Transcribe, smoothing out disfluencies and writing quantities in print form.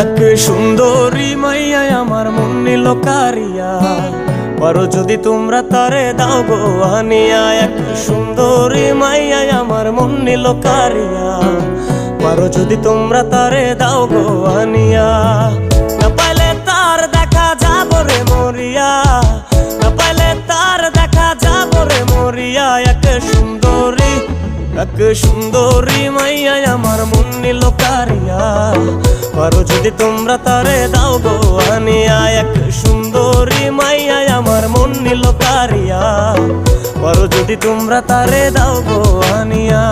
এক সুন্দরী মাইয়া আমার মন নিল কারিয়া, পারো যদি তোমরা তারে দাও গো আনিয়া। এক সুন্দরী মাইয়া আমার মন নিল কারিয়া, পারো যদি তোমরা তারে দাও গো আনিয়া। না পাইলে তার দেখা যাব রে মরিয়া, না পাইলে তার দেখা যাব রে মরিয়া। এক সুন্দরী মাইয়া আমার মন নিল কারিয়া, পারো যদি তোমরা তারে দাও গো আনিয়া। এক সুন্দরী মাইয়া আমার মন নিল কারিয়া, পারো যদি তোমরা তারে দাও গো আনিয়া।